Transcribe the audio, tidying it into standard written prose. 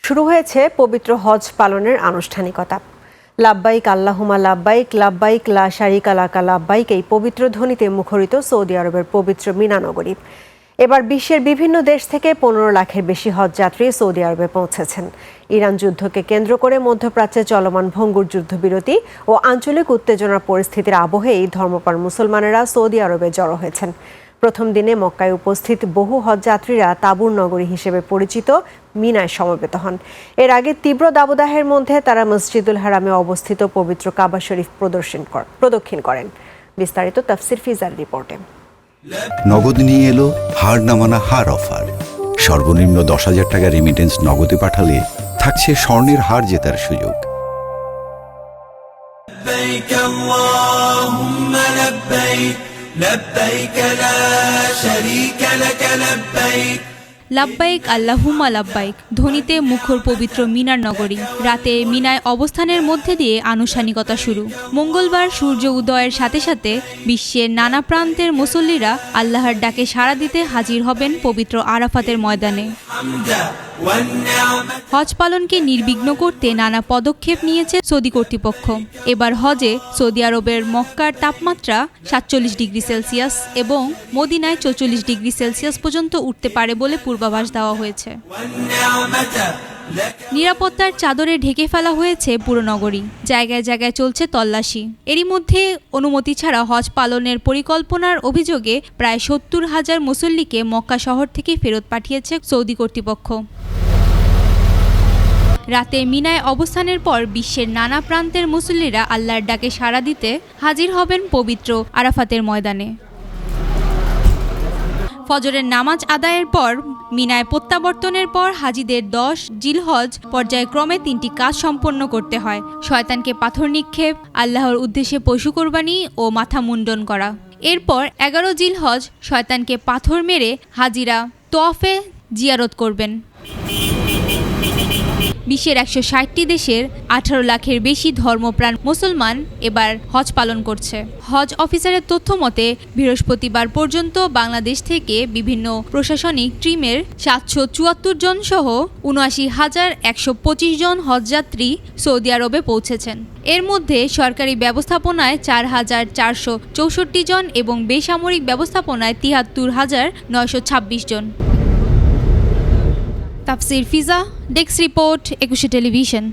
শুরু হয়েছে পবিত্র হজ পালনের আনুষ্ঠানিকতা। লাব্বাইক আল্লাহুম্মা লাব্বাইক, লাব্বাইক লা শারিকা লাকা লাব্বাইক এই পবিত্র ধ্বনিতে মুখরিত সৌদি আরবের পবিত্র মিনা নগরী। এবার বিশ্বের বিভিন্ন দেশ থেকে 15 লাখের বেশি হজযাত্রী সৌদি আরবে পৌঁছেছেন। ইরান যুদ্ধকে কেন্দ্র করে মধ্যপ্রাচ্যে চলমান ভঙ্গুর যুদ্ধবিরতি ও আঞ্চলিক উত্তেজনার পরিস্থিতির আবহে এই ধর্মপ্রাণ মুসলমানেরা সৌদি আরবে জড়ো হয়েছেন। প্রথম দিনে মক্কায় উপস্থিত বহু হজযাত্রীরা তাঁবুর নগরী হিসেবে পরিচিত মিনায় সমবেত হন। এর আগে তীব্র দাবদাহের মধ্যে তারা মসজিদুল হারামে অবস্থিত পবিত্র কাবা শরীফ প্রদক্ষিণ করেন। বিস্তারিত তাফসির ফিজার রিপোর্টে। নগদ নিয়ে এলো হার না মানা হার অফার। সর্বনিম্ন 10,000 টাকা রেমিটেন্স নগদে পাঠালে থাকছে স্বর্ণের হার জেতার সুযোগ। লাব্বাইক আল্লাহুম্মা লাব্বাইক ধ্বনিতে মুখর পবিত্র মিনার নগরী। রাতে মিনায় অবস্থানের মধ্যে দিয়ে আনুষ্ঠানিকতা শুরু। মঙ্গলবার সূর্য উদয়ের সাথে সাথে বিশ্বের নানা প্রান্তের মুসল্লিরা আল্লাহর ডাকে সাড়া দিতে হাজির হবেন পবিত্র আরাফাতের ময়দানে। হজ পালনকে নির্বিঘ্ন করতে নানা পদক্ষেপ নিয়েছে সৌদি কর্তৃপক্ষ। এবার হজে সৌদি আরবের মক্কার তাপমাত্রা 47 ডিগ্রি সেলসিয়াস এবং মদিনায় 44 ডিগ্রি সেলসিয়াস পর্যন্ত উঠতে পারে বলে পূর্বাভাস দেওয়া হয়েছে। নিরাপত্তার চাদরে ঢেকে ফেলা হয়েছে পুরো নগরী। জায়গায় জায়গায় চলছে তল্লাশি। এরই মধ্যে অনুমতি ছাড়া হজ পালনের পরিকল্পনার অভিযোগে প্রায় 70,000 মুসল্লিকে মক্কা শহর থেকে ফেরত পাঠিয়েছে সৌদি কর্তৃপক্ষ। রাতে মিনায় অবস্থানের পর বিশ্বের নানা প্রান্তের মুসল্লিরা আল্লাহর ডাকে সাড়া দিতে হাজির হবেন পবিত্র আরাফাতের ময়দানে। ফজরের নামাজ আদায়ের পর মিনায় প্রত্যাবর্তনের পর হাজিদের 10 জিলহজ পর্যায়ক্রমে 3টি কাজ সম্পন্ন করতে হয়। শয়তানকে পাথর নিক্ষেপ, আল্লাহর উদ্দেশ্যে পশু কোরবানি ও মাথা মুন্ডন করা। এরপর 11 জিলহজ শয়তানকে পাথর মেরে হাজিরা তোয়াফে জিয়ারত করবেন। বিশ্বের 160টি দেশের 18 লাখের বেশি ধর্মপ্রাণ মুসলমান এবার হজ পালন করছে। হজ অফিসারের তথ্য মতে বৃহস্পতিবার পর্যন্ত বাংলাদেশ থেকে বিভিন্ন প্রশাসনিক টিমের 774 জন সহ 79,125 জন হজযাত্রী সৌদি আরবে পৌঁছেছেন। এর মধ্যে সরকারি ব্যবস্থাপনায় 4,464 জন এবং বেসামরিক ব্যবস্থাপনায় 73,926 জন। তাফসির ফিজা, ডেস্ক রিপোর্ট, 21 টেলিভিশন।